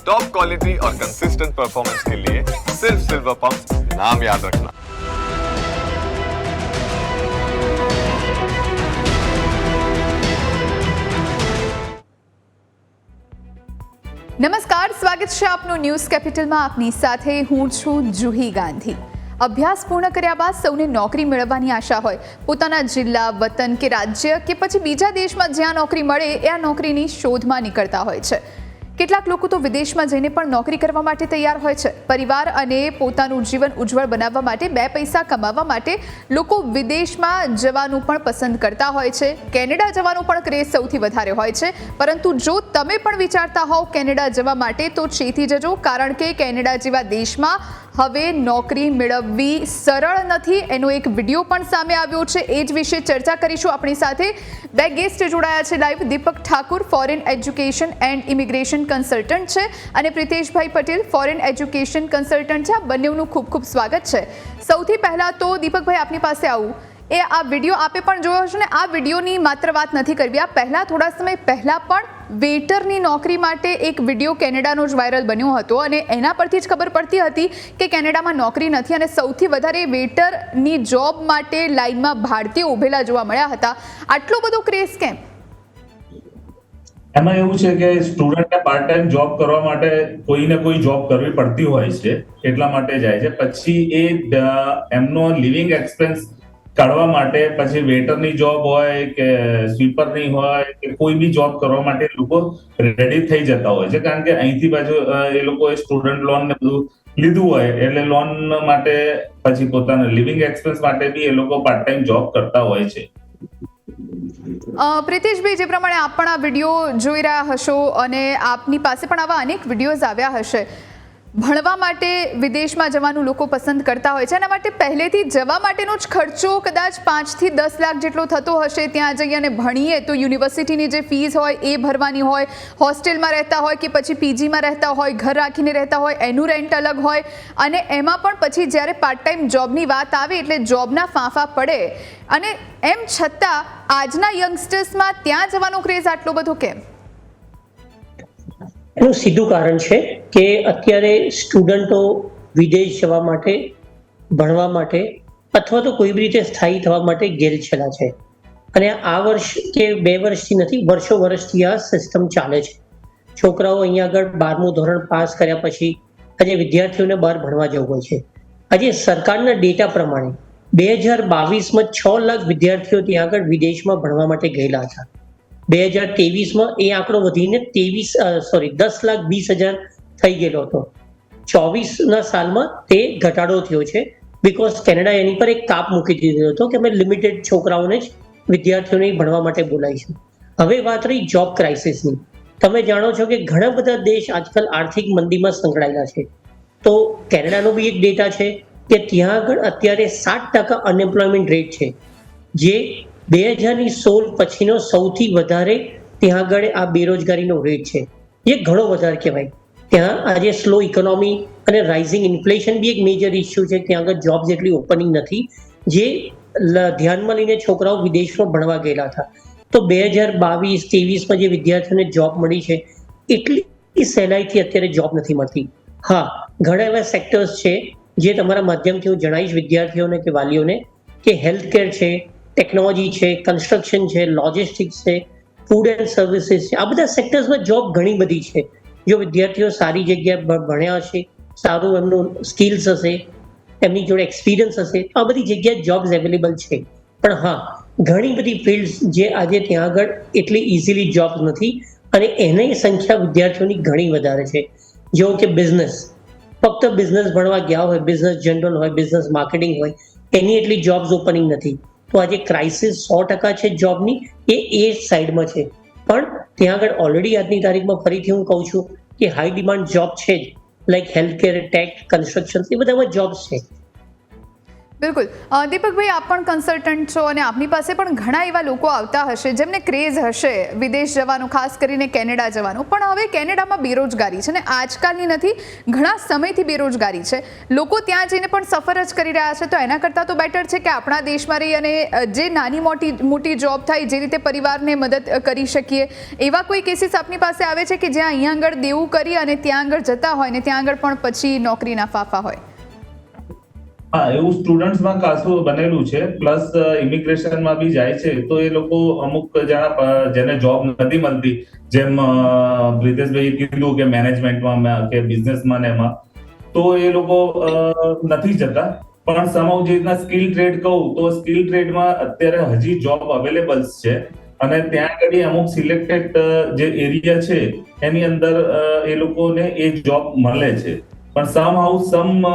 Top quality और consistent performance के लिए सिर्फ सिल्वर पंप नाम याद रखना। નમસ્કાર, સ્વાગત છે આપનું ન્યૂઝ કેપિટલમાં. આપની સાથે હું છું જુહી ગાંધી. અભ્યાસ પૂર્ણ કર્યા બાદ સૌને નોકરી મેળવવાની આશા હોય. પોતાના જિલ્લા, વતન કે રાજ્ય કે પછી બીજા દેશમાં જ્યાં નોકરી મળે એ આ નોકરીની શોધમાં નીકળતા હોય છે. કેટલાક લોકો તો વિદેશમાં જઈને પણ નોકરી કરવા માટે તૈયાર હોય છે. પરિવાર અને પોતાનું જીવન ઉજ્જવળ બનાવવા માટે, બે પૈસા કમાવવા માટે લોકો વિદેશમાં જવાનું પણ પસંદ કરતા હોય છે. કેનેડા જવાનો પણ ક્રેઝ સૌથી વધારે હોય છે. પરંતુ જો તમે પણ વિચારતા હોવ કેનેડા જવા માટે તો ચેતી જજો, કારણ કે કેનેડા જેવા દેશમાં હવે નોકરી મેળવવી સરળ નથી. એનો એક વિડીયો પણ સામે આવ્યો છે. એ જ વિશે ચર્ચા કરીશું. આપણી સાથે બે ગેસ્ટ જોડાયા છે live. Deepak Thakur, foreign education and immigration consultant છે, અને પ્રિતેશભાઈ પટેલ, ફોરેન એજ્યુકેશન કન્સલ્ટન્ટ છે. આ બંનેનું ખૂબ ખૂબ સ્વાગત છે. સૌથી પહેલાં તો દીપકભાઈ આપની પાસે આવું. આ વિડીયો આપે પણ જોયો હશે ને. આ વિડીયોની માત્ર વાત નથી કરવી. આ પહેલાં થોડા સમય પહેલાં પણ વેટરની નોકરી માટે એક વિડીયો કેનેડાનો જ વાયરલ બન્યો હતો, અને એના પરથી જ ખબર પડતી હતી કે કેનેડામાં નોકરી નથી, અને સૌથી વધારે વેટરની જોબ માટે લાઇનમાં ભારતીયો ઉભેલા જોવા મળ્યા હતા. આટલો બધો ક્રેઝ કેમ? એમાં એવું છે કે સ્ટુડન્ટને પાર્ટ ટાઈમ જોબ કરવા માટે કોઈને કોઈ જોબ કરવી પડતી હોય છે, એટલા માટે જાય છે. પછી એ એમનો લિવિંગ એક્સપેન્સ કાઢવા માટે પછી વેટરની જોબ હોય કે સ્વીપરની હોય કે કોઈ બી જોબ કરવા માટે લોકો રેડી થઈ જતા હોય છે, કારણ કે અહીંથી બાજુ એ લોકોએ સ્ટુડન્ટ લોન ને બધું લીધું હોય, એટલે લોન માટે પછી પોતાના લિવિંગ એક્સપેન્સ માટે બી એ લોકો પાર્ટ ટાઈમ જોબ કરતા હોય છે. પ્રિતેશભાઈ, જે પ્રમાણે આપ પણ આ વિડીયો જોઈ રહ્યા હશો અને આપની પાસે પણ આવા અનેક વિડીયોઝ આવ્યા હશે. ભણવા માટે વિદેશમાં જવાનું લોકો પસંદ કરતા હોય છે. એના માટે પહેલેથી જવા માટેનો જ ખર્ચો કદાચ 5 થી 10 લાખ જેટલો થતો હશે. ત્યાં જઈ અને ભણીએ તો યુનિવર્સિટીની જે ફીસ હોય એ ભરવાની હોય, હોસ્ટેલમાં રહેતા હોય કે પછી પીજીમાં રહેતા હોય, ઘર રાખીને રહેતા હોય, એનું રેન્ટ અલગ હોય, અને એમાં પણ પછી જ્યારે પાર્ટ ટાઈમ જોબની વાત આવે એટલે જોબના ફાંફા પડે. અને એમ છતાં આજના યંગસ્ટર્સમાં ત્યાં જવાનો ક્રેઝ આટલો બધો કેમ? એનું સીધું કારણ છે કે અત્યારે સ્ટુડન્ટો વિદેશ જવા માટે, ભણવા માટે અથવા તો કોઈ બી રીતે સ્થાયી થવા માટે ઘેલછેલા છે. અને આ વર્ષ કે 2 વર્ષથી નથી, વર્ષોથી આ સિસ્ટમ ચાલે છે. છોકરાઓ અહીંયા આગળ 12મું ધોરણ પાસ કર્યા પછી આજે વિદ્યાર્થીઓને બહાર ભણવા જવું હોય છે. આજે સરકારના ડેટા પ્રમાણે 2022માં 6 લાખ વિદ્યાર્થીઓ ત્યાં આગળ વિદેશમાં ભણવા માટે ગયેલા હતા. 2023માં એ આંકડો વધીને 10,20,000 થઈ ગયેલો હતો. 24ના સાલમાં તે ઘટાડો થયો છે, બીકોઝ કેનેડા એની પર એક કાપ મૂકી દીધો હતો કે અમે લિમિટેડ છોકરાઓને જ વિદ્યાર્થીઓને ભણવા માટે બોલાવીશું. હવે વાત રહી જોબ ક્રાઇસિસની. તમે જાણો છો કે ઘણા બધા દેશ આજકાલ આર્થિક મંદીમાં સંકળાયેલા છે. તો કેનેડાનો બી એક ડેટા છે કે ત્યાં આગળ અત્યારે 7% અનએમ્પ્લોયમેન્ટ રેટ છે, જે 2016 પછીનો સૌથી વધારે ત્યાં આગળ આ બેરોજગારીનો રેટ છે, જે ઘણો વધારે કહેવાય. ત્યાં આજે સ્લો ઇકોનોમી અને રાઇઝિંગ ઇન્ફ્લેશન બી એક મેજર ઇસ્યુ છે. ત્યાં આગળ જોબ્સ એટલી ઓપનિંગ નથી, જે ધ્યાનમાં લઈને છોકરાઓ વિદેશમાં ભણવા ગયેલા હતા. તો 2022-23માં જે વિદ્યાર્થીઓને જોબ મળી છે એટલી સહેલાઈથી અત્યારે જોબ નથી મળતી. હા, ઘણા એવા સેક્ટર્સ છે જે તમારા માધ્યમથી હું જણાવીશ વિદ્યાર્થીઓને કે વાલીઓને, કે હેલ્થ કેર છે, ટેકનોલોજી છે, કન્સ્ટ્રક્શન છે, લોજિસ્ટિક્સ છે, ફૂડ એન્ડ સર્વિસીસ છે. આ બધા સેક્ટર્સમાં જોબ ઘણી બધી છે. જો વિદ્યાર્થીઓ સારી જગ્યાએ ભણ્યા હશે, સારું એમનું સ્કિલ્સ હશે, એમની જોડે એક્સપિરિયન્સ હશે, તો આ બધી જગ્યાએ જોબ્સ અવેલેબલ છે. પણ હા, ઘણી બધી ફિલ્ડ્સ જે આજે ત્યાં આગળ એટલી ઇઝીલી જોબ્સ નથી, અને એની સંખ્યા વિદ્યાર્થીઓની ઘણી વધારે છે. જેવો કે બિઝનેસ, ફક્ત બિઝનેસ ભણવા ગયા હોય, બિઝનેસ જનરલ હોય, બિઝનેસ માર્કેટિંગ હોય, એની એટલી જોબ્સ ઓપનિંગ નથી. તો આજે ક્રાઇસિસ 100% છે જોબની, એ સાઈડમાં છે. પણ ત્યાં આગળ ઓલરેડી આજની તારીખમાં ફરીથી હું કહું છું કે હાઈ ડિમાન્ડ જોબ છે જ, like health care, tech, construction, એ બધામાં જોબ્સ છે. બિલકુલ. દીપકભાઈ, આપ પણ કન્સલ્ટન્ટ છો અને આપની પાસે પણ ઘણા એવા લોકો આવતા હશે જેમને ક્રેઝ હશે વિદેશ જવાનું, ખાસ કરીને કેનેડા જવાનું. પણ હવે કેનેડામાં બેરોજગારી છે ને આજકાલની નથી, ઘણા સમયથી બેરોજગારી છે. લોકો ત્યાં જઈને પણ સફર જ કરી રહ્યા છે. તો એના કરતાં તો બેટર છે કે આપણા દેશમાં રહી અને જે નાની મોટી જોબ થાય, જે રીતે પરિવારને મદદ કરી શકીએ, એવા કોઈ કેસીસ આપની પાસે આવે છે કે જ્યાં અહીંયા આગળ દેવું કરી અને ત્યાં આગળ જતા હોય ને ત્યાં આગળ પણ પછી નોકરીના ફાફા હોય? હા, એવું સ્ટુડન્ટ્સમાં ખાસું બનેલું છે. પ્લસ ઇમિગ્રેશનમાં બી જાય છે તો એ લોકો અમુક જણા જેને જોબ નથી મળતી, જેમ પ્રિતેશભાઈએ કીધું કે મેનેજમેન્ટમાં કે બિઝનેસમાં એમાં, તો એ લોકો નથી જતા. પણ સમાવ જે રીતના સ્કિલ ટ્રેડ કહું તો સ્કિલ ટ્રેડમાં અત્યારે હજી જોબ અવેલેબલ છે અને ત્યાં આગળ અમુક સિલેક્ટેડ જે એરિયા છે એની અંદર એ લોકોને એ જોબ મળે છે. પણ સમ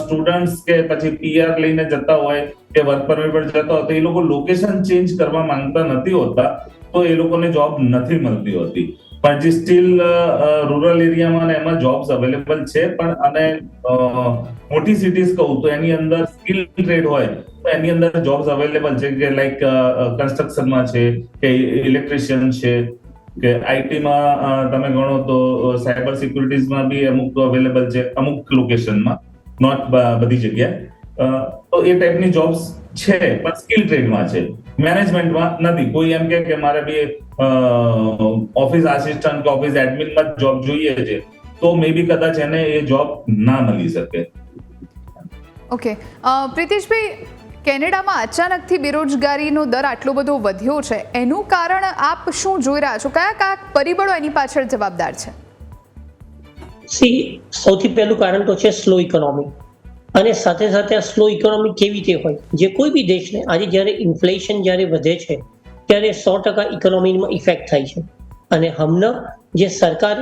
સ્ટુડન્ટ્સ કે પછી પીઆર લઈને જતા હોય કે વર્ક પરમિટ પર જતા હોય તો એ લોકો લોકેશન ચેન્જ કરવા માંગતા નથી હોતા, તો એ લોકોને જોબ નથી મળતી હોતી. પણ જે સ્ટીલ રૂરલ એરિયામાં એમાં જોબ્સ અવેલેબલ છે. પણ અને મોટી સિટીઝ કહું તો એની અંદર સ્કિલ ટ્રેડ હોય તો એની અંદર જોબ્સ અવેલેબલ છે, કે લાઈક કન્સ્ટ્રક્શનમાં છે કે ઇલેક્ટ્રિશિયન છે કે આઈટીમાં તમે ગણો તો સાયબર સિક્યુરિટીઝમાં બી અમુક અવેલેબલ છે અમુક લોકેશનમાં, નોટ બધી જગ્યાએ. તો એ ટાઈપની જોબ્સ છે પણ સ્કિલ ટ્રેડમાં છે, મેનેજમેન્ટમાં નથી. કોઈ એમ કે મારે બી ઓફિસ આસિસ્ટન્ટ કે ઓફિસ એડમિનમાં જોબ જોઈએ છે તો મે બી કદાચ એને એ જોબ ના મળી શકે. ઓકે. પ્રિતેશભાઈ, કેનેડામાં અચાનકથી બેરોજગારીનો દર આટલો બધો વધ્યો છે, એનું કારણ આપ શું જોઈ રહ્યા છો? કયા પરિબળો એની પાછળ જવાબદાર છે? સૌથી પહેલું કારણ તો છે સ્લો ઇકોનોમી. અને સાથે સાથે આ સ્લો ઇકોનોમી કેવી રીતે હોય, જે કોઈ બી દેશને આજે જ્યારે ઇન્ફ્લેશન જ્યારે વધે છે ત્યારે 100% ઇકોનોમીમાં ઇફેક્ટ થાય છે. અને હમણાં જે સરકાર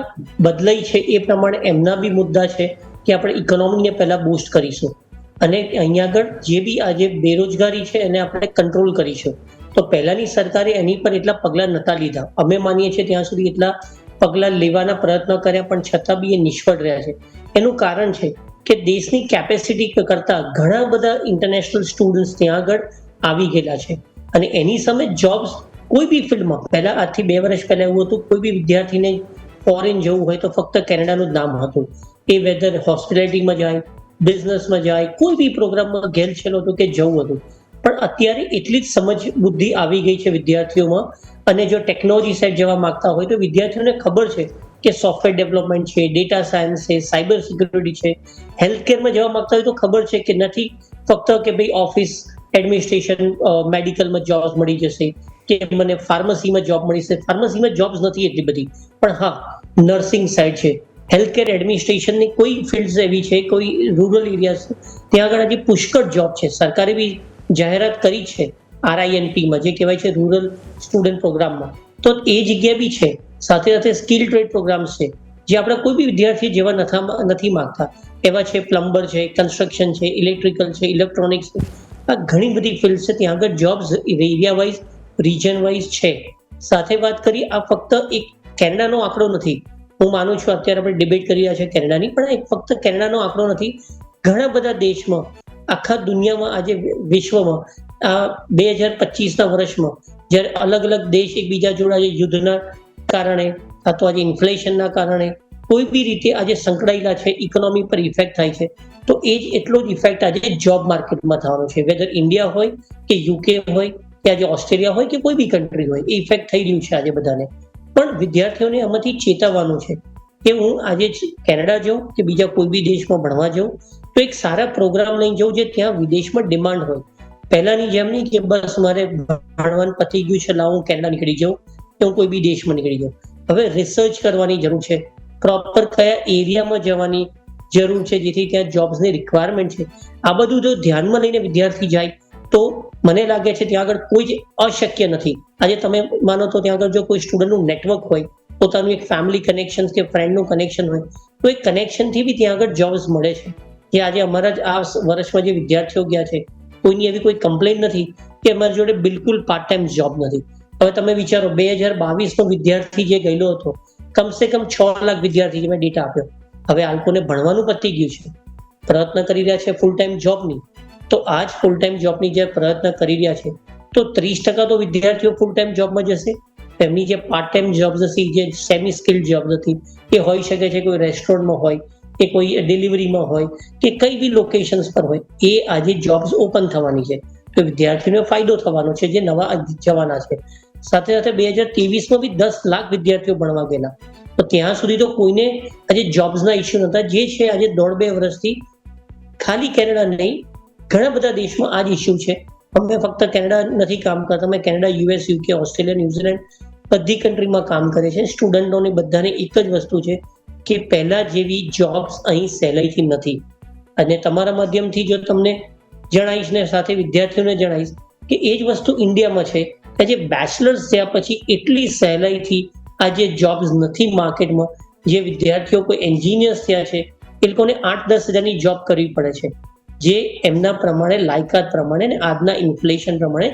બદલાઈ છે એ પ્રમાણે એમના બી મુદ્દા છે કે આપણે ઇકોનોમીને પહેલા બૂસ્ટ કરીશું અને અહીંયા આગળ જે બી આજે બેરોજગારી છે એને આપણે કંટ્રોલ કરીશું. તો પહેલાની સરકારે એની પર એટલા પગલાં નહોતા લીધા. અમે માનીએ છીએ ત્યાં સુધી એટલા પગલાં લેવાના પ્રયત્નો કર્યા પણ છતાં બી એ નિષ્ફળ રહ્યા છે. એનું કારણ છે કે દેશની કેપેસિટી કરતા ઘણા બધા ઇન્ટરનેશનલ સ્ટુડન્ટ્સ ત્યાં આગળ આવી ગયેલા છે અને એની સામે જોબ્સ કોઈ બી ફિલ્ડમાં, પહેલા આજથી 2 વર્ષ પહેલા એવું હતું, કોઈ બી વિદ્યાર્થીને ફોરેન જવું હોય તો ફક્ત કેનેડાનું જ નામ હતું. એ વેધર હોસ્પિટાલિટીમાં જાય, બિઝનેસમાં જાય, કોઈ બી પ્રોગ્રામમાં ઘેર છેલ્લો હતો કે જવું હતું. પણ અત્યારે એટલી જ સમજ બુદ્ધિ આવી ગઈ છે વિદ્યાર્થીઓમાં, અને જો ટેકનોલોજી સાઈડ જવા માંગતા હોય તો વિદ્યાર્થીઓને ખબર છે કે સોફ્ટવેર ડેવલપમેન્ટ છે, ડેટા સાયન્સ છે, સાયબર સિક્યુરિટી છે. હેલ્થકેરમાં જવા માંગતા હોય તો ખબર છે કે નથી ફક્ત કે ભાઈ ઓફિસ એડમિનિસ્ટ્રેશન, મેડિકલમાં જોબ્સ મળી જશે કે મને ફાર્મસીમાં જોબ મળી જશે. ફાર્મસીમાં જોબ્સ નથી એટલી બધી, પણ હા નર્સિંગ સાઈડ છે, હેલ્થકેર એડમિનિસ્ટ્રેશનની કોઈ ફિલ્ડ્સ એવી છે, કોઈ રૂરલ એરિયા છે ત્યાં આગળ હજી પુષ્કળ જોબ છે. સરકારે બી જાહેરાત કરી છે RINPમાં, જે કહેવાય છે રૂરલ સ્ટુડન્ટ પ્રોગ્રામમાં, તો એ જગ્યા બી છે. સાથે સાથે સ્કિલ ટ્રેડ પ્રોગ્રામ્સ છે જે આપણા કોઈ બી વિદ્યાર્થી જેવા નથી માંગતા એવા છે. પ્લમ્બર છે, કન્સ્ટ્રક્શન છે, ઇલેક્ટ્રિકલ છે, ઇલેક્ટ્રોનિક્સ છે. આ ઘણી બધી ફિલ્ડ છે, ત્યાં આગળ jobs area wise, region wise છે. સાથે વાત કરી, આ ફક્ત એક કેનેડાનો આંકડો નથી. હું માનું છું અત્યારે આપણે ડિબેટ કરી રહ્યા છે કેનેડાની, પણ એક ફક્ત કેનેડાનો આંકડો નથી. ઘણા બધા દેશમાં, આખા દુનિયામાં, આજે વિશ્વમાં આ 2025ના વર્ષમાં જ્યારે અલગ અલગ દેશ એકબીજા જોડે આજે યુદ્ધના કારણે અથવા આજે ઇન્ફ્લેશનના કારણે કોઈ બી રીતે આજે સંકળાયેલા છે, ઇકોનોમી પર ઇફેક્ટ થાય છે, તો એ જ એટલો જ ઇફેક્ટ આજે જોબ માર્કેટમાં થવાનો છે. વેધર ઇન્ડિયા હોય કે UK હોય કે આજે ઓસ્ટ્રેલિયા હોય કે કોઈ બી કન્ટ્રી હોય, એ ઇફેક્ટ થઈ રહ્યું છે આજે બધાને. પણ વિદ્યાર્થીઓને આમાંથી ચેતવવાનું છે કે હું આજે કેનેડા જાઉં કે બીજા કોઈ બી દેશમાં ભણવા જાઉં તો એક સારા પ્રોગ્રામ લઈને જાઉં જે ત્યાં વિદેશમાં ડિમાન્ડ હોય. પહેલાની જેમ નહીં કે બસ મારે ભણવાનું પતી ગયું છે, લાવું કેનેડા નીકળી જાઉં કે હું કોઈ બી દેશમાં નીકળી જાઉં. હવે રિસર્ચ કરવાની જરૂર છે, પ્રોપર કયા એરિયામાં જવાની જરૂર છે જેથી ત્યાં જોબ્સની રિક્વાયરમેન્ટ છે. આ બધું જો ધ્યાનમાં લઈને વિદ્યાર્થી જાય તો મને લાગે છે ત્યાં આગળ કોઈ જ અશક્ય નથી. આજે તમે માનો તો ત્યાં આગળ જો કોઈ સ્ટુડન્ટનું નેટવર્ક હોય, પોતાનું એક ફેમિલી કનેક્શન કે ફ્રેન્ડનું કનેક્શન હોય, તો એ કનેક્શનથી બી ત્યાં આગળ જોબ્સ મળે છે. જે આજે અમારા જ આ વર્ષમાં જે વિદ્યાર્થીઓ ગયા છે, કોઈની એવી કોઈ કમ્પ્લેન નથી કે અમારી જોડે બિલકુલ પાર્ટ ટાઈમ જોબ નથી. હવે તમે વિચારો 2022નો વિદ્યાર્થી જે ગયેલો હતો, કમસે કમ 6 લાખ વિદ્યાર્થી મેં ડેટા આપ્યો. હવે આ લોકોને ભણવાનું પતી ગયું છે, પ્રયત્ન કરી રહ્યા છે ફૂલ ટાઈમ જોબની, તો આ જ ફૂલ ટાઈમ જોબની જે પ્રયત્ન કરી રહ્યા છે, તો 30% તો વિદ્યાર્થીઓ ફૂલ ટાઈમ જોબમાં જશે. તેમની જે પાર્ટ ટાઈમ જોબ્સ હતી, જે સેમી સ્કિલ્ડ જોબ્સ હતી, એ હોઈ શકે છે કોઈ રેસ્ટોરન્ટમાં હોય કે કોઈ ડિલિવરીમાં હોય કે કઈ બી લોકેશન્સ પર હોય, એ આજે જોબ્સ ઓપન થવાની છે. તો વિદ્યાર્થીઓને ફાયદો થવાનો છે જે નવા જવાના છે. સાથે સાથે 2023માં બી 10 લાખ વિદ્યાર્થીઓ ભણવા ગયેલા, તો ત્યાં સુધી તો કોઈને આજે જોબ્સના ઇસ્યુ નહોતા. જે છે આજે 1.5-2 વર્ષથી ખાલી કેનેડા નહીં, ઘણા બધા દેશમાં આ જ ઇસ્યુ છે. અમે ફક્ત કેનેડા નથી કામ કરતા, અમે Canada, US, UK, Australia, New Zealand બધી કન્ટ્રીમાં કામ કરે છે. સ્ટુડન્ટોની બધાને એક જ વસ્તુ છે કે પહેલા જેવી જોબ્સ અહીં સહેલાઈથી નથી. અને તમારા માધ્યમથી જો તમને જણાવીશ ને સાથે વિદ્યાર્થીઓને જણાવીશ કે એ જ વસ્તુ ઇન્ડિયામાં છે કે જે બેચલર્સ થયા પછી એટલી સહેલાઈથી આજે જોબ્સ નથી માર્કેટમાં. જે વિદ્યાર્થીઓ કોઈ એન્જિનિયર્સ થયા છે એ લોકોને 8-10 હજારની જોબ કરવી પડે છે, જે એમના પ્રમાણે, લાયકાત પ્રમાણે ને આજના ઇન્ફ્લેશન પ્રમાણે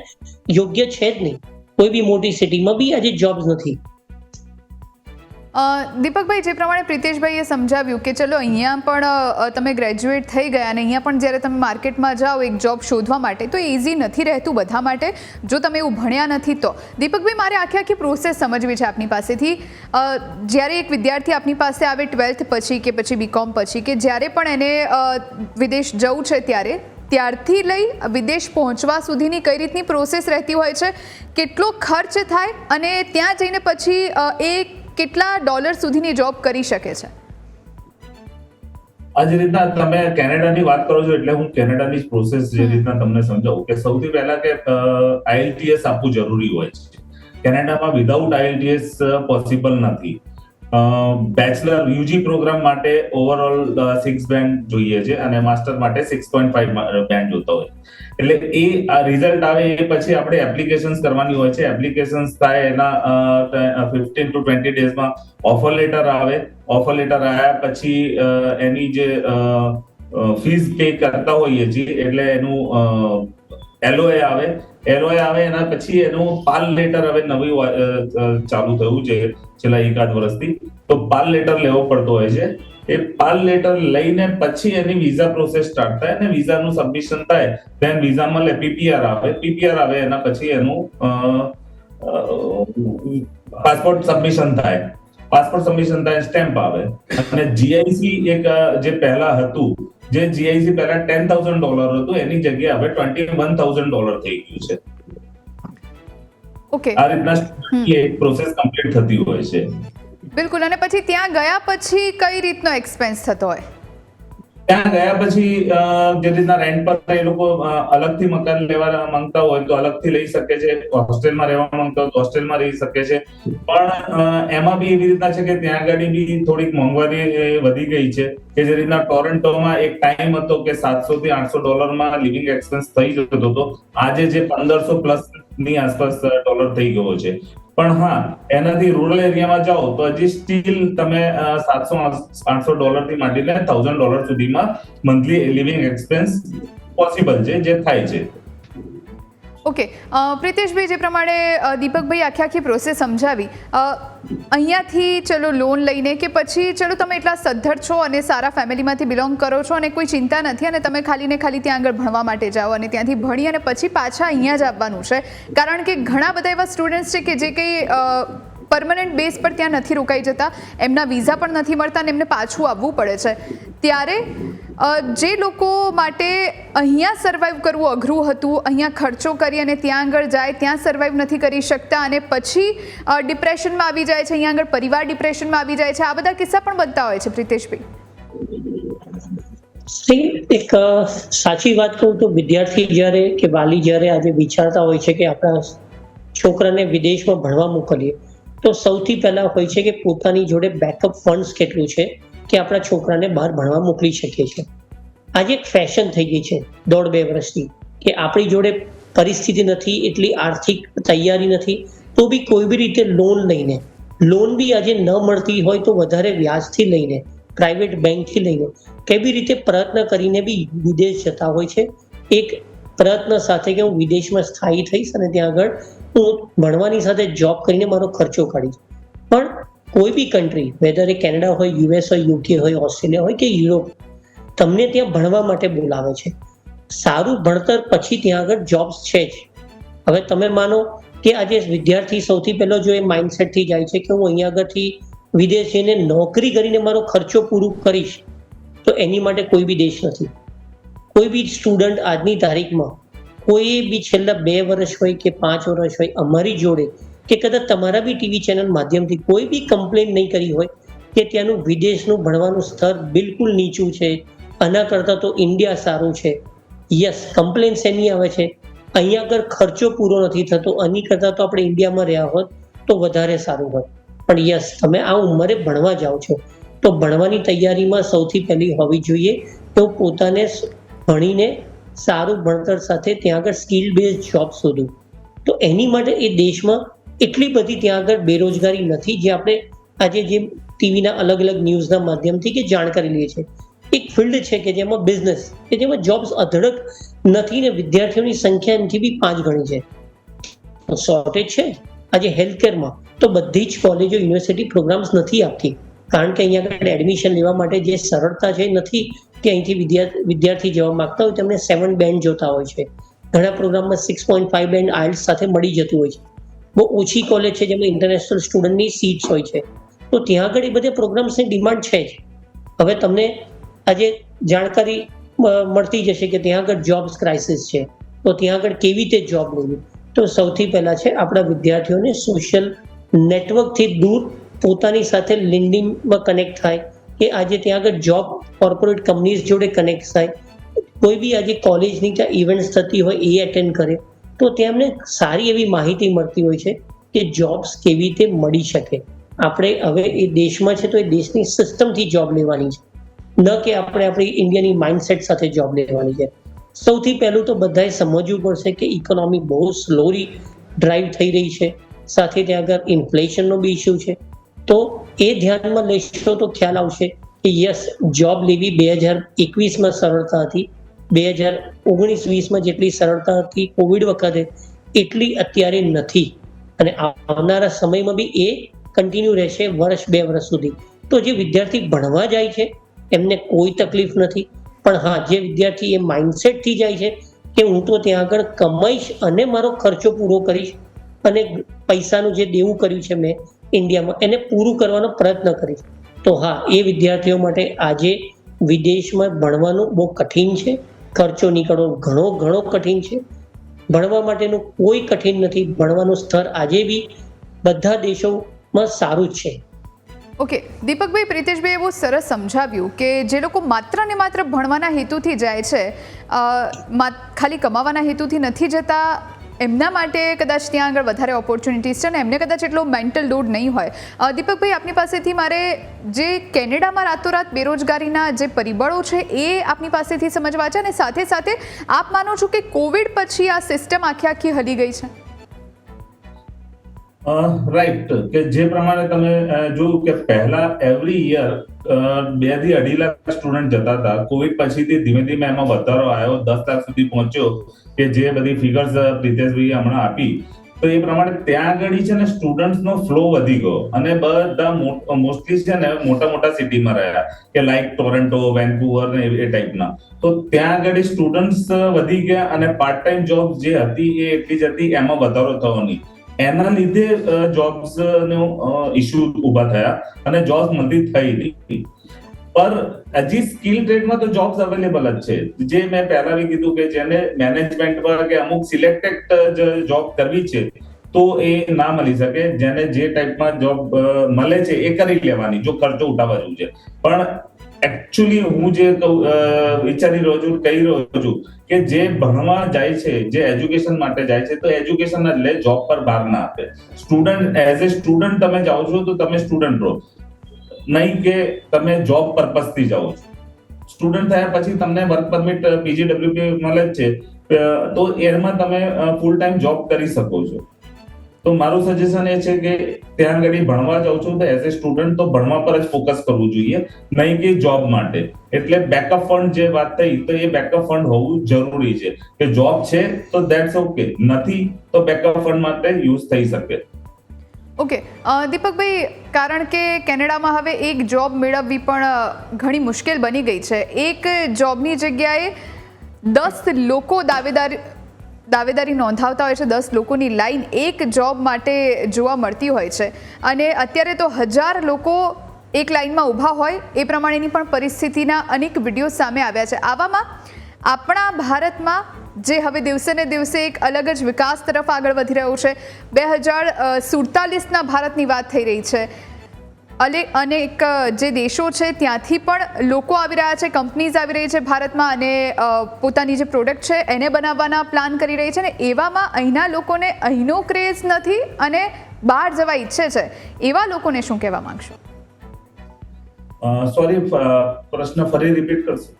યોગ્ય છે જ નહીં. કોઈ બી મોટી સિટીમાં બી આજે જોબ્સ નથી. દીપકભાઈ, જે પ્રમાણે પ્રિતેશભાઈએ સમજાવ્યું કે ચલો અહીંયા પણ તમે ગ્રેજ્યુએટ થઈ ગયા અને અહીંયા પણ જ્યારે તમે માર્કેટમાં જાઓ એક જોબ શોધવા માટે, તો ઇઝી નથી રહેતું બધા માટે જો તમે એવું ભણ્યા નથી તો. દીપકભાઈ, મારે આખી પ્રોસેસ સમજવી છે આપની પાસેથી. જ્યારે એક વિદ્યાર્થી આપની પાસે આવે 12th પછી કે પછી બીકોમ પછી, કે જ્યારે પણ એને વિદેશ જવું છે ત્યારથી લઈ વિદેશ પહોંચવા સુધીની કઈ રીતની પ્રોસેસ રહેતી હોય છે, કેટલો ખર્ચ થાય અને ત્યાં જઈને પછી એ કેટલા ડોલર સુધીની જોબ કરી શકે છે? આ જે રીતના તમે કેનેડાની વાત કરો છો એટલે હું કેનેડાની પ્રોસેસ જે રીતના તમને સમજાવું કે સૌથી પહેલા કે IELTS આપવું જરૂરી હોય છે. કેનેડામાં વિધાઉટ IELTS પોસિબલ નથી. બેચલર યુજી પ્રોગ્રામ માટે ઓવરઓલ 6 બેન્ડ જોઈએ છે અને માસ્ટર માટે 6.5 બેન્ડ જોતા હોય. એટલે એ આ રિઝલ્ટ આવે એ પછી આપણે એપ્લિકેશન્સ કરવાની હોય છે. એપ્લિકેશન્સ થાય એના 15 to 20 ડેઝમાં ઓફર લેટર આવે. ઓફર લેટર આવ્યા પછી એની જે ફીસ પે કરતા હોઈએ છીએ એટલે એનું LOA આવે. LOA આવે એના પછી એનું પાલ લેટર હવે નવી ચાલુ થયું છે છેલ્લા 1-8 વર્ષથી, તો પાલ લેટર લેવો પડતો હોય છે. એ પાલ લેટર લઈને પછી એની વિઝા પ્રોસેસ સ્ટાર્ટ થાય અને વિઝાનું સબમિશન થાય, દેન વિઝામાં PPR આવે. PPR આવે એના પછી એનું પાસપોર્ટ સબમિશન થાય. પાસપોર્ટ સબમિશન થાય, સ્ટેમ્પ આવે. અને GIC એક જે પહેલા હતું, જે GIC પહેલા $10,000 હતું એની જગ્યાએ હવે $21,000 થઈ ગયું છે. ઓકે, આ રીતના પ્રોસેસ કમ્પ્લીટ થતી હોય છે. બિલકુલ. અને પછી ત્યાં ગયા પછી કઈ રીતનો એક્સપેન્સ થતો હોય? ત્યાં ગયા પછી જે રીતના રેન્ટ પર એ લોકો અલગથી મકાન લેવા માંગતા હોય તો અલગથી લઈ શકે છે. હોસ્ટેલમાં રહેવા માંગતા હોય તો હોસ્ટેલમાં રહી શકે છે. પણ એમાં બી એવી રીતના છે કે ત્યાં આગળ બી થોડીક મોંઘવારી વધી ગઈ છે કે જે રીતના ટોરન્ટોમાં એક ટાઈમ હતો કે $700 થી $800 લિવિંગ એક્સપેન્સ થઈ જતો હતો. આજે જે 1500 પ્લસ ની આસપાસ ડોલર થઈ ગયો છે. પણ હા, એનાથી રૂરલ એરિયામાં જાઓ તો હજી સ્ટીલ તમે $700-800 થી માંડીને $1,000 સુધીમાં મંથલી લિવિંગ એક્સપેન્સ પોસિબલ છે, જે થાય છે. ઓકે, પ્રિતેશભાઈ, જે પ્રમાણે દીપકભાઈ આખી પ્રોસેસ સમજાવી, અહીંયાથી ચલો લોન લઈને કે પછી ચલો તમે એટલા સદ્ધર છો અને સારા ફેમિલીમાંથી બિલોંગ કરો છો અને કોઈ ચિંતા નથી અને તમે ખાલી ને ખાલી ત્યાં આગળ ભણવા માટે જાઓ અને ત્યાંથી ભણી અને પછી પાછા અહીંયા જ આવવાનું છે, કારણ કે ઘણા બધા એવા સ્ટુડન્ટ્સ છે કે જે કંઈ પરમનન્ટ બેઝ પર ત્યાં નથી રોકાઈ જતા, એમના વિઝા પણ નથી મળતા અને એમને પાછું આવવું પડે છે. ત્યારે જે લોકો માટે અહીંયા સર્વાઈવ કરવું અઘરું હતું, અહીંયા ખર્ચો કરી અને ત્યાં આગળ જાય, ત્યાં સર્વાઈવ નથી કરી શકતા અને પછી ડિપ્રેશનમાં આવી જાય છે, અહીંયા આગળ પરિવાર ડિપ્રેશનમાં આવી જાય છે, આ બધા કિસ્સા પણ બનતા હોય છે. પ્રિતેશભાઈ, એક સાચી વાત કહું તો વિદ્યાર્થી જ્યારે કે વાલી જ્યારે આજે વિચારતા હોય છે કે આપણા છોકરાને વિદેશમાં ભણવા મોકલીએ, તો સૌથી પહેલા હોય છે કે પોતાની જોડે બેકઅપ ફંડ્સ કેટલું છે કે આપણા છોકરાને બહાર ભણવા મોકલી શકીએ છીએ. આજે એક ફેશન થઈ ગઈ છે 1.5-2 વર્ષથી કે આપણી જોડે પરિસ્થિતિ નથી, એટલી આર્થિક તૈયારી નથી, તો બી કોઈ બી રીતે લોન લઈને, લોન બી આજે ન મળતી હોય તો વધારે વ્યાજથી લઈને, પ્રાઇવેટ બેંકથી લઈને કેવી રીતે પ્રયત્ન કરીને બી વિદેશ જતા હોય છે. એક પ્રયત્ન સાથે કે હું વિદેશમાં સ્થાયી થઈશ અને ત્યાં આગળ હું ભણવાની સાથે જોબ કરીને મારો ખર્ચો કાઢીશ. પણ કોઈ બી કન્ટ્રી, વેધર એ કેનેડા હોય, US હોય, UK હોય, ઓસ્ટ્રેલિયા હોય કે યુરોપ, તમને ત્યાં ભણવા માટે બોલાવે છે. સારું ભણતર પછી ત્યાં આગળ જોબ્સ છે જ. હવે તમે માનો કે આજે વિદ્યાર્થી સૌથી પહેલો જો એ માઇન્ડસેટથી જાય છે કે હું અહીંયા આગળથી વિદેશ જઈને નોકરી કરીને મારો ખર્ચો પૂરો કરીશ, તો એની માટે કોઈ બી દેશ નથી. કોઈ બી સ્ટુડન્ટ આજની તારીખમાં કોઈ બી છેલ્લા 2 વર્ષ હોય કે 5 વર્ષ હોય અમારી જોડે કે કદાચ તમારા બી ટીવી ચેનલ માધ્યમથી કોઈ બી કમ્પ્લેન નહીં કરી હોય કે ત્યાંનું વિદેશનું ભણવાનું સ્તર બિલકુલ નીચું છે, આના કરતાં તો ઇન્ડિયા સારું છે. યસ, કમ્પ્લેન શેની આવે છે? અહીંયા આગળ ખર્ચો પૂરો નથી થતો, આની કરતાં તો આપણે ઇન્ડિયામાં રહ્યા હોત તો વધારે સારું હોત. પણ યસ, તમે આ ઉંમરે ભણવા જાઓ છો તો ભણવાની તૈયારીમાં સૌથી પહેલી હોવી જોઈએ તો પોતાને ભણીને સારું ભણતર સાથે ત્યાં આગળ સ્કિલ બેઝ જોબ શોધવું. તો એની માટે એ દેશમાં એટલી બધી ત્યાં આગળ બેરોજગારી નથી જે આપણે આજે જે ટીવીના અલગ અલગ ન્યૂઝના માધ્યમથી કે જાણકારી લઈએ છીએ. એક ફિલ્ડ છે કે જેમાં બિઝનેસ કે જેમાં જોબ્સ અધડક નથી ને વિદ્યાર્થીઓની સંખ્યા એમથી બી 5 ગણી છે. શોર્ટેજ છે આજે હેલ્થકેરમાં, તો બધી જ કોલેજો યુનિવર્સિટી પ્રોગ્રામ્સ નથી આપતી કારણ કે અહીંયા આગળ એડમિશન લેવા માટે જે સરળતા છે નથી કે અહીંથી વિદ્યાર્થી જવા માંગતા હોય તેમને 7 બેન્ડ જોતા હોય છે. ઘણા પ્રોગ્રામમાં 6.5 બેન્ડ આઇલ્સ સાથે મળી જતું હોય છે. બહુ ઓછી કોલેજ છે જેમાં ઇન્ટરનેશનલ સ્ટુડન્ટની સીટ્સ હોય છે. તો ત્યાં આગળ એ બધા પ્રોગ્રામ્સની ડિમાન્ડ છે જ. હવે તમને આજે જાણકારી મળતી જશે કે ત્યાં આગળ જોબ્સ ક્રાઇસિસ છે, તો ત્યાં આગળ કેવી રીતે જોબ લેવી? તો સૌથી પહેલા છે આપણા વિદ્યાર્થીઓને સોશિયલ નેટવર્કથી દૂર પોતાની સાથે લિંક્ડઇનમાં કનેક્ટ થાય કે આજે ત્યાં આગળ જોબ કોર્પોરેટ કંપનીઝ જોડે કનેક્ટ થાય, કોઈ બી આજે કોલેજની ત્યાં ઇવેન્ટ્સ થતી હોય એ એટેન્ડ કરે, તો તેમને સારી એવી માહિતી મળતી હોય છે કે જોબ્સ કેવી રીતે મળી શકે. આપણે હવે એ દેશમાં છે તો એ દેશની સિસ્ટમથી જોબ લેવાની છે, ન કે આપણે આપણી ઇન્ડિયાની માઇન્ડસેટ સાથે જોબ લેવાની છે. સૌથી પહેલું તો બધાએ સમજવું પડશે કે ઇકોનોમી બહુ સ્લોલી ડ્રાઈવ થઈ રહી છે, સાથે ત્યાં આગળ ઇન્ફ્લેશનનો બી ઇસ્યુ છે. તો એ ધ્યાનમાં લેશો તો ખ્યાલ આવશે કે યસ, જોબ લેવી 2021માં સરળતા હતી, 2019-20માં જેટલી સરળતા હતી કોવિડ વખતે એટલી અત્યારે નથી, અને આવનારા સમયમાં બી એ કન્ટિન્યુ રહેશે 1-2 વર્ષ સુધી. તો જે વિદ્યાર્થી ભણવા જાય છે એમને કોઈ તકલીફ નથી, પણ હા, જે વિદ્યાર્થી એ માઇન્ડસેટથી જાય છે કે હું તો ત્યાં આગળ કમાઈશ અને મારો ખર્ચો પૂરો કરીશ અને પૈસાનું જે દેવું કર્યું છે મેં ઇન્ડિયામાં એને પૂરું કરવાનો પ્રયત્ન કરીશ, તો હા, એ વિદ્યાર્થીઓ માટે આજે વિદેશમાં ભણવાનું બહુ કઠિન છે. ખર્ચો નીકળવો ઘણો કઠિન છે. ભણવા માટેનું કોઈ કઠિન નથી. ભણવાનું સ્તર આજે બી બધા દેશોમાં સારું જ છે. ઓકે દીપકભાઈ, પ્રિતેશભાઈ બહુ સરસ સમજાવ્યું કે જે લોકો માત્ર ને માત્ર ભણવાના હેતુથી જાય છે, ખાલી કમાવાના હેતુથી નથી જતા, એમના માટે કદાચ ત્યાં આગળ વધારે ઓપોર્ચ્યુનિટીઝ છે ને એમને કદાચ એટલો મેન્ટલ લોડ નહીં હોય. દીપકભાઈ, આપની પાસેથી મારે જે કેનેડામાં રાતોરાત બેરોજગારીના જે પરિબળો છે એ આપની પાસેથી સમજવા છે, અને સાથે સાથે આપ માનો છો કે કોવિડ પછી આ સિસ્ટમ આખી હલી ગઈ છે? રાઈટ, કે જે પ્રમાણે તમે જોયું કે પહેલા એવરી યર 2 થી 2.5 લાખ સ્ટુડન્ટ જતા હતા. કોવિડ પછીથી ધીમે ધીમે એમાં વધારો આવ્યો, 10 લાખ સુધી પહોંચ્યો, કે જે બધી ફિગર્સ પ્રિતેશભાઈએ હમણાં આપી, તો એ પ્રમાણે ત્યાં આગળ છે ને સ્ટુડન્ટ્સનો ફ્લો વધી ગયો અને બધા મોસ્ટલી છે ને મોટા સિટીમાં રહ્યા, કે લાઈક ટોરન્ટો, વેન્કુવર ને એ ટાઈપના. તો ત્યાં આગળ સ્ટુડન્ટ્સ વધી ગયા અને પાર્ટ ટાઈમ જોબ જે હતી એ એટલી જ હતી, એમાં વધારો થયો નહીં. એના લીધે જોબ્સ નો ઇસ્યુ ઉભા થયા અને જોબ્સ મળતી થઈ નહીં. પર હજી સ્કિલ ટ્રેડમાં તો જોબ્સ અવેલેબલ જ છે. જે મેં પહેલા બી કીધું કે જેને મેનેજમેન્ટ પર કે અમુક સિલેક્ટેડ જોબ કરવી છે તો એ ના મળી શકે. જેને જે ટાઈપમાં જોબ મળે છે એ કરી લેવાની, જો ખર્ચો ઉઠાવવા જેવું છે. પણ એકચ્યુઅલી હું જે વિચારી રહ્યો છું, કહી રહ્યો છું કે જે ભણવા જાય છે, જે એજ્યુકેશન માટે જાય છે, તો એજ્યુકેશન જ લે, જોબ પર બહાર ના આપે. સ્ટુડન્ટ એઝ એ સ્ટુડન્ટ તમે જાઓ છો તો તમે સ્ટુડન્ટ રહો, નહીં કે તમે જોબ પર્પઝથી જાઓ છો. સ્ટુડન્ટ થયા પછી તમને વર્ક પરમિટ PGWP મળે જ છે, તો એમાં તમે ફૂલ ટાઈમ જોબ કરી શકો છો. તો મારું સજેશન એ છે કે ત્યાં આગળ ભણવા જાઉં છું તો એઝ એ સ્ટુડન્ટ તો ભણવા પર જ ફોકસ કરવું જોઈએ, નહીં કે જોબ માટે. એટલે બેકઅપ ફંડ જે વાત થઈ, તો એ બેકઅપ ફંડ હોવું જરૂરી છે કે જોબ છે તો ધેટ્સ ઓકે, નથી તો બેકઅપ ફંડ માટે યુઝ થઈ શકે. ઓકે દીપકભાઈ, કારણ કે કેનેડામાં હવે એક જોબ મેળવવી પણ ઘણી મુશ્કેલ બની ગઈ છે. એક જોબની જગ્યાએ 10 લોકો દાવેદારી નોંધાવતા હોય છે, 10 લોકોની લાઈન એક જોબ માટે જોવા મળતી હોય છે, અને અત્યારે તો 1000 લોકો એક લાઈનમાં ઊભા હોય એ પ્રમાણેની પણ પરિસ્થિતિના અનેક વિડીયો સામે આવ્યા છે. આવામાં આપણા ભારતમાં જે હવે દિવસે ને દિવસે એક અલગ જ વિકાસ તરફ આગળ વધી રહ્યું છે, 2047ના ભારતની વાત થઈ રહી છે, અનેક જે દેશો છે ત્યાંથી પણ લોકો આવી રહ્યા છે, કંપનીઝ આવી રહી છે ભારતમાં, અને પોતાની જે પ્રોડક્ટ છે એને બનાવવાના પ્લાન કરી રહી છે, ને એવામાં અહીંના લોકોને અહીંનો ક્રેઝ નથી અને બહાર જવા ઈચ્છે છે, એવા લોકોને શું કહેવા માંગશો? સોરી, પ્રશ્ન ફરી રિપીટ કરશો?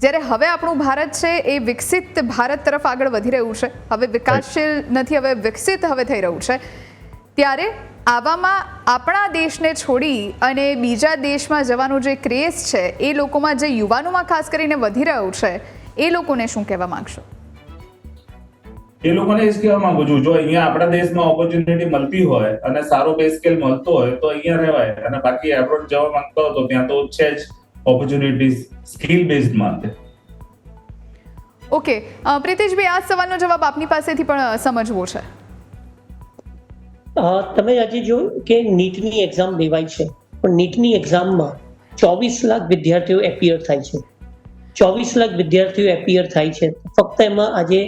જ્યારે હવે આપણું ભારત છે એ વિકસિત ભારત તરફ આગળ વધી રહ્યું છે, હવે વિકાસશીલ નથી, હવે વિકસિત હવે થઈ રહ્યું છે, ત્યારે આવામાં આપણા દેશને છોડી અને બીજા દેશમાં જવાનો જે ક્રેઝ છે એ લોકોમાં, જે યુવાનોમાં ખાસ કરીને વધી રહ્યું છે, એ લોકોને શું કહેવા માંગશો? એ લોકોને એ જ કહેવા માંગુ છું, જો અહીંયા આપણા દેશમાં ઓપોર્ચ્યુનિટી મળતી હોય અને સારો પે સ્કેલ મળતો હોય તો અહીંયા રહેવાય, અને બાકી એબ્રોડ જવા માંગતો હોય તો ત્યાં તો છે જ ઓપોર્ચ્યુનિટીઝ સ્કિલ બેઝડ માટે. ઓકે, પ્રીતિશભાઈ, આ સવાલનો જવાબ આપની પાસેથી પણ સમજવો છે. તમે આજે જોયું કે નીટની એક્ઝામ લેવાય છે, પણ નીટની એક્ઝામમાં 24 લાખ વિદ્યાર્થીઓ એપિયર થાય છે. 24 લાખ વિદ્યાર્થીઓ એપિયર થાય છે, ફક્ત એમાં આજે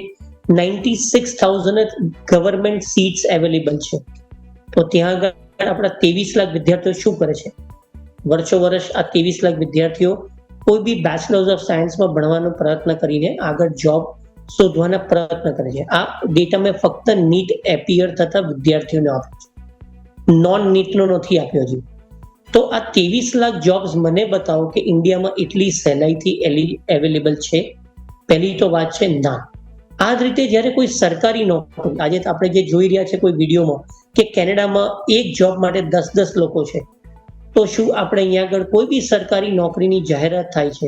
96,000 ગવર્મેન્ટ સીટ્સ અવેલેબલ છે. તો ત્યાં આગળ આપણા 23 લાખ વિદ્યાર્થીઓ શું કરે છે? વર્ષો વર્ષ આ 23 લાખ વિદ્યાર્થીઓ કોઈ બી બેચલર્સ ઓફ સાયન્સમાં ભણવાનો પ્રયત્ન કરીને આગળ જોબ શોધવાના પ્રયત્ન કરે છે. આ ડેટા મેં ફક્ત નીટ એપિયર થતા વિદ્યાર્થીઓને આપ્યો છે, નોન નીટનો નથી આપ્યો છે. તો આ 23 લાખ જોબ્સ મને બતાવો કે ઇન્ડિયામાં એટલી સહેલાઈથી અવેલેબલ છે? પહેલી તો વાત છે ના. આ જ રીતે જ્યારે કોઈ સરકારી નોકરી, આજે આપણે જે જોઈ રહ્યા છે કોઈ વિડીયોમાં કે કેનેડામાં એક જોબ માટે 10 લોકો છે, તો શું આપણે અહીંયા આગળ કોઈ બી સરકારી નોકરીની જાહેરાત થાય છે,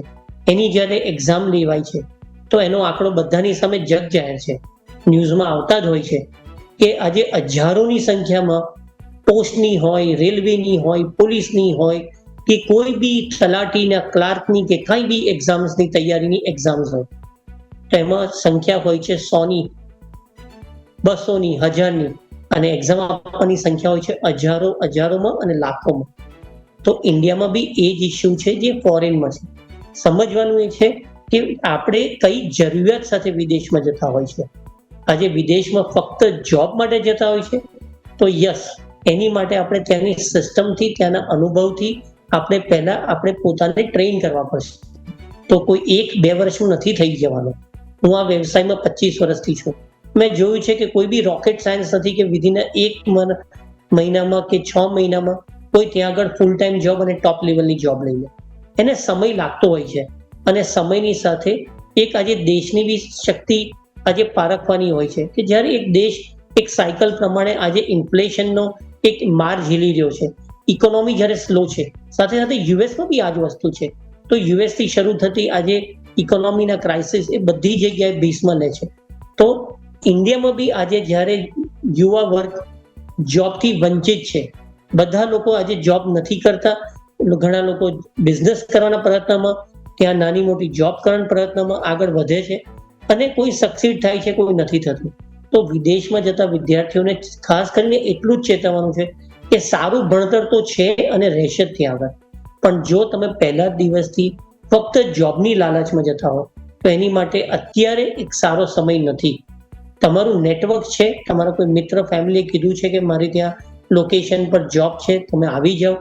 એની જ્યારે એક્ઝામ લેવાય છે તો એનો આંકડો બધાની સામે જગ જાહેર છે, ન્યૂઝમાં આવતા જ હોય છે કે આજે હજારોની સંખ્યામાં પોસ્ટની હોય, રેલવેની હોય, પોલીસની હોય કે કોઈ બી તલાટીના, ક્લાર્કની કે કઈ બી એક્ઝામ્સની તૈયારીની એક્ઝામ્સ હોય, તો એમાં સંખ્યા હોય છે 100ની, 200ની, 1000ની, અને એક્ઝામ આપવાની સંખ્યા હોય છે હજારોમાં અને લાખોમાં. તો ઇન્ડિયામાં બી એ જ ઇસ્યુ છે જે ફોરેનમાં છે. સમજવાનું એ છે કે આપણે કઈ જરૂરિયાત સાથે વિદેશમાં જતા હોય છે. આજે વિદેશમાં ફક્ત જોબ માટે જતા હોય છે તો યસ, એની માટે આપણે ત્યાંની સિસ્ટમથી, ત્યાંના અનુભવથી આપણે પોતાને ટ્રેન કરવા પડશે. તો કોઈ 1-2 વર્ષમાં નથી થઈ જવાનું. હું આ વ્યવસાયમાં 25 વર્ષથી છું. મેં જોયું છે કે કોઈ બી રોકેટ સાયન્સ નથી કે વિધિન 1 મહિનામાં કે 6 મહિનામાં કોઈ ત્યાં આગળ ફૂલ ટાઈમ જોબ અને ટોપ લેવલની જોબ લઈ લે. એને સમય લાગતો હોય છે, અને સમયની સાથે એક આજે દેશની બી શક્તિ આજે પારખવાની હોય છે કે જ્યારે એક દેશ એક સાયકલ પ્રમાણે આજે ઇન્ફ્લેશનનો એક માર ઝીલી રહ્યો છે, ઇકોનોમી જ્યારે સ્લો છે, સાથે સાથે યુએસમાં બી આ જ વસ્તુ છે. તો યુએસથી શરૂ થતી આજે ઇકોનોમીના ક્રાઇસિસ એ બધી જગ્યાએ ભીસમાં લે છે. તો ઇન્ડિયામાં બી આજે જ્યારે યુવા વર્ગ જોબથી વંચિત છે, બધા લોકો આજે જોબ નથી કરતા, ઘણા લોકો બિઝનેસ કરવાના પ્રયત્નમાં, ત્યાં નાની મોટી જોબ કરવાના પ્રયત્નમાં આગળ વધે છે, અને કોઈ સક્સીડ થાય છે, કોઈ નથી થતું. તો વિદેશમાં જતા વિદ્યાર્થીઓને ખાસ કરીને એટલું જ ચેતવવાનું છે કે સારું ભણતર તો છે અને રહેશે જ ત્યાં આગળ, પણ જો તમે પહેલા દિવસથી ફક્ત જોબની લાલચમાં જતા હો તો એની માટે અત્યારે એક સારો સમય નથી. તમારું નેટવર્ક છે, તમારા કોઈ મિત્ર, ફેમિલીએ કીધું છે કે મારી ત્યાં લોકેશન પર જોબ છે, તમે આવી જાઓ,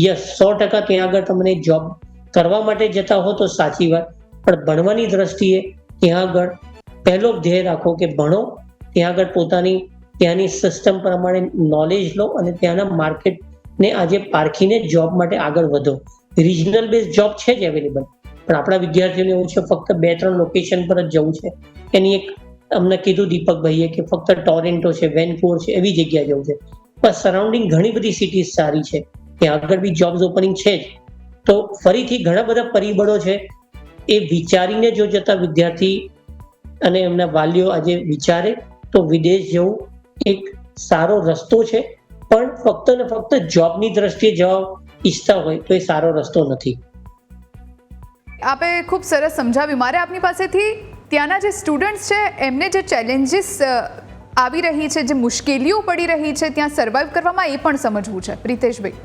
યસ 100% ત્યાં આગળ તમને જોબ કરવા માટે જતા હો તો સાચી વાત, પણ ભણવાની દ્રષ્ટિએ ત્યાં આગળ પહેલો ધ્યેય રાખો કે ભણો, ત્યાં આગળ પોતાની ત્યાંની સિસ્ટમ પ્રમાણે નોલેજ લો અને ત્યાંના માર્કેટને આજે પારખીને જોબ માટે આગળ વધો. રિજનલ બેઝ જોબ છે જ અવેલેબલ, પણ આપણા વિદ્યાર્થીઓને એવું છે ફક્ત 2-3 લોકેશન પર જ જવું છે. એની એક અમને કીધું દીપકભાઈએ કે ફક્ત ટોરેન્ટો છે, વેનકુવર છે, એવી જગ્યાએ જવું છે. પણ સરાઉન્ડિંગ ઘણી બધી સિટીઝ સારી છે, ત્યાં આગળ બી જોબ્સ ઓપનિંગ છે જ. તો ફરીથી ઘણા બધા પરિબળો છે, એ વિચારીને જો જતા વિદ્યાર્થી અને એમના વાલીઓ આજે વિચારે તો વિદેશ જવું એક સારો રસ્તો છે, પણ ફક્ત ને ફક્ત જોબની દ્રષ્ટિએ જવા ઈચ્છતા હોય તો એ સારો રસ્તો નથી. આપે ખૂબ સરસ સમજાવ્યું. મારે આપની પાસેથી ત્યાંના જે સ્ટુડન્ટ્સ છે એમને જે ચેલેન્જીસ આવી રહી છે, જે મુશ્કેલીઓ પડી રહી છે ત્યાં સર્વાઈવ કરવામાં, એ પણ સમજવું છે. પ્રિતેશભાઈ,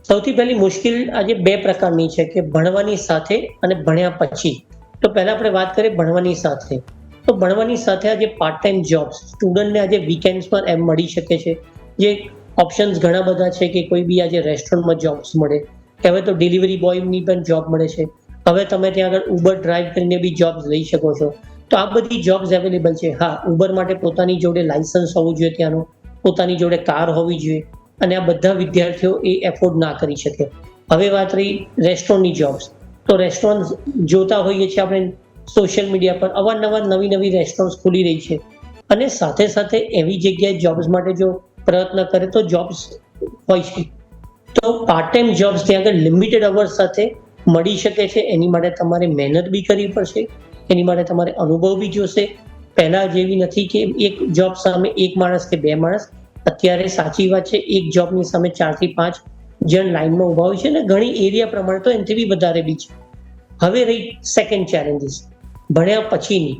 સૌથી પહેલી મુશ્કેલ આજે બે પ્રકારની છે કે ભણવાની સાથે અને ભણ્યા પછી. તો પહેલા આપણે વાત કરીએ ભણવાની સાથે. તો ભણવાની સાથે આજે પાર્ટ ટાઈમ જોબ્સ સ્ટુડન્ટને આજે વીકેન્ડ્સ પર એમ મળી શકે છે. જે ઓપ્શન્સ ઘણા બધા છે કે કોઈ બી આજે રેસ્ટોરન્ટમાં જોબ્સ મળે, કે હવે તો ડિલિવરી બોયની પણ જોબ મળે છે. હવે તમે ત્યાં આગળ ઉબર ડ્રાઈવ કરીને બી જોબ્સ લઈ શકો છો. તો આ બધી જોબ્સ અવેલેબલ છે. હા, ઉબર માટે પોતાની જોડે લાયસન્સ હોવું જોઈએ, ત્યાંનું પોતાની જોડે કાર હોવી જોઈએ, અને આ બધા વિદ્યાર્થીઓ એ એફોર્ડ ના કરી શકે. હવે વાત રહી રેસ્ટોરન્ટની જોબ્સ. તો રેસ્ટોરન્ટ જોતા હોઈએ છીએ આપણે સોશિયલ મીડિયા પર, અવારનવાર નવી નવી રેસ્ટોરન્ટ ખુલી રહી છે, અને સાથે સાથે એવી જગ્યાએ જોબ્સ માટે જો પ્રયત્ન કરે તો જોબ્સ હોય છે. તો પાર્ટ ટાઈમ જોબ્સ ત્યાં આગળ લિમિટેડ અવર્સ સાથે મળી શકે છે. એની માટે તમારે મહેનત બી કરવી પડશે, એની માટે તમારે અનુભવ બી જોશે. પહેલા જેવી નથી કે એક જોબ સામે એક માણસ કે બે માણસ. અત્યારે સાચી વાત છે, એક જોબની સામે 4 થી 5 જણ લાઈનમાં ઉભા હોય છે, અને ઘણી એરિયા પ્રમાણે તો એનાથી બી વધારે બી છે. હવે રહી સેકન્ડ ચેલેન્જીસ ભણ્યા પછીની.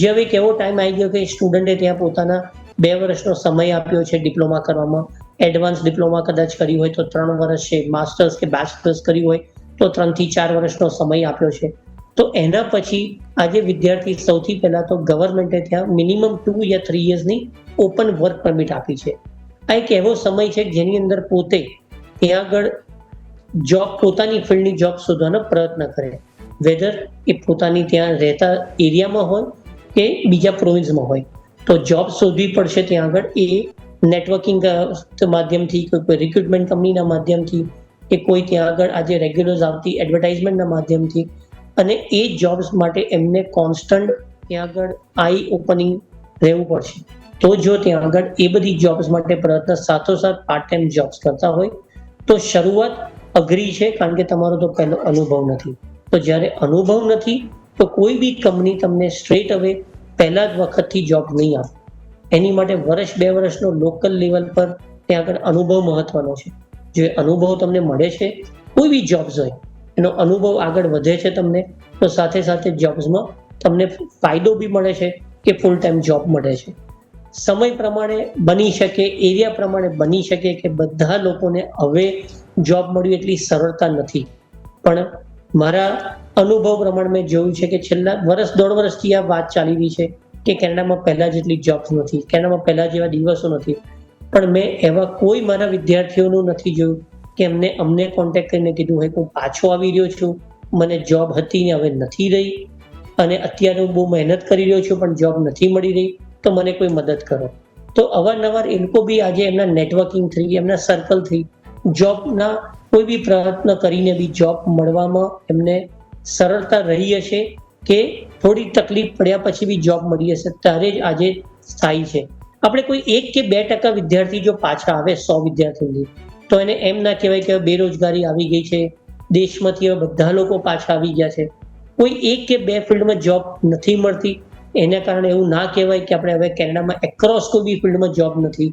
જે હવે એક એવો ટાઈમ આવી ગયો કે સ્ટુડન્ટે ત્યાં પોતાના 2 વર્ષનો સમય આપ્યો છે ડિપ્લોમા કરવામાં. એડવાન્સ ડિપ્લોમા કદાચ કર્યું હોય તો 3 વર્ષ છે, માસ્ટર્સ કે બેચલર્સ કર્યું હોય તો 3 થી 4 વર્ષનો સમય આપ્યો છે. તો એના પછી આજે વિદ્યાર્થી સૌથી પહેલા તો ગવર્મેન્ટે ત્યાં મિનિમમ 2 યા 3 યર્સની ઓપન વર્ક પરમિટ આપી છે. આ એક એવો સમય છે જેની અંદર પોતે ત્યાં આગળ જોબ, પોતાની ફિલ્ડની જોબ શોધવાનો પ્રયત્ન કરે, વેધર એ પોતાની ત્યાં રહેતા એરિયામાં હોય કે બીજા પ્રોવિન્સમાં હોય. તો જોબ શોધવી પડશે ત્યાં આગળ. એ નેટવર્કિંગ માધ્યમથી, કોઈ રિક્રુટમેન્ટ કંપનીના માધ્યમથી, કે કોઈ ત્યાં આગળ આજે રેગ્યુલર્સ આવતી એડવર્ટાઇઝમેન્ટના માધ્યમથી. અને એ જોબ્સ માટે એમને કોન્સ્ટન્ટ ત્યાં આગળ આઈ ઓપનિંગ રહેવું પડશે. તો જો ત્યાં આગળ એ બધી જોબ્સ માટે પ્રયત્ન સાથોસાથ પાર્ટ ટાઈમ જોબ્સ કરતા હોય તો શરૂઆત અઘરી છે, કારણ કે તમારો તો પહેલો અનુભવ નથી. તો જ્યારે અનુભવ નથી તો કોઈ બી કંપની તમને સ્ટ્રેટ અવે પહેલા જ વખતથી જોબ નહીં આપે. એની માટે વર્ષ 2 વર્ષનો લોકલ લેવલ પર ત્યાં આગળ અનુભવ મહત્વનો છે. જો અનુભવ તમને મળે છે, કોઈ બી જોબ્સ હોય, એનો અનુભવ આગળ વધે છે તમને, તો સાથે સાથે જોબ્સમાં તમને ફાયદો બી મળે છે કે ફૂલ ટાઈમ જોબ મળે છે. સમય પ્રમાણે બની શકે, એરિયા પ્રમાણે બની શકે કે બધા લોકોને હવે જોબ મળવી એટલી સરળતા નથી. પણ મારા અનુભવ પ્રમાણે મેં જોયું છે કે છેલ્લા 1-1.5 વર્ષથી આ વાત ચાલી રહી છે કે કેનેડામાં પહેલા જેટલી જોબ્સ નથી, કેનેડામાં પહેલા જેવા દિવસો નથી. પણ મેં એવા કોઈ મારા વિદ્યાર્થીઓનું નથી જોયું કે અમને કોન્ટેક્ટ કરીને કીધું હોય કે હું પાછો આવી રહ્યો છું, મને જોબ હતી ને હવે નથી રહી, અને અત્યારે હું બહુ મહેનત કરી રહ્યો છું પણ જોબ નથી મળી રહી, તો મને કોઈ મદદ કરો. તો અવારનવાર એ લોકો બી આજે એમના નેટવર્કિંગ થઈ, એમના સર્કલથી જોબના કોઈ બી પ્રયત્ન કરીને બી જોબ મળવામાં એમને સરળતા રહી હશે, કે થોડી તકલીફ પડ્યા પછી બી જોબ મળી હશે, ત્યારે જ આજે સ્થાયી છે. આપણે કોઈ 1 કે 2% વિદ્યાર્થી જો પાછા આવે 100 વિદ્યાર્થીઓથી, તો એને એમ ના કહેવાય કે બેરોજગારી આવી ગઈ છે, દેશમાંથી હવે બધા લોકો પાછા આવી ગયા છે. કોઈ 1 કે 2 ફિલ્ડમાં જોબ નથી મળતી, એના કારણે એવું ના કહેવાય કે આપણે હવે કેનેડામાં એક્રોસ કોઈ બી ફિલ્ડમાં જોબ નથી.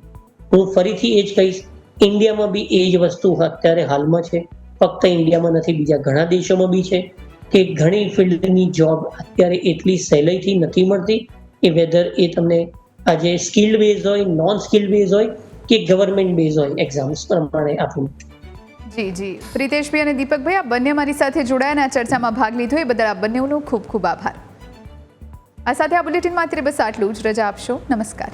હું ફરીથી એ જ કહીશ, ઇન્ડિયામાં બી એ જ વસ્તુ અત્યારે હાલમાં છે. ફક્ત ઇન્ડિયામાં નથી, બીજા ઘણા દેશોમાં બી છે કે ઘણી ફિલ્ડની જોબ અત્યારે એટલી સહેલાઈથી નથી મળતી, એ વેધર એ તમને આજે સ્કિલ્ડ બેઝ હોય, નોન સ્કિલ્ડ બેઝ હોય કે ગવર્મેન્ટ બેઝ હોય, એક્ઝામ્સ પ્રમાણે આપણું. જી પ્રિતેશભાઈ અને દીપકભાઈ, આ બંને મારી સાથે જોડાયા અને આ ચર્ચામાં ભાગ લીધો એ બદલ આ બંનેનો ખૂબ ખૂબ આભાર. આ સાથે આ બુલેટિનમાં અત્યારે બસ આટલું જ. રજા આપશો. નમસ્કાર.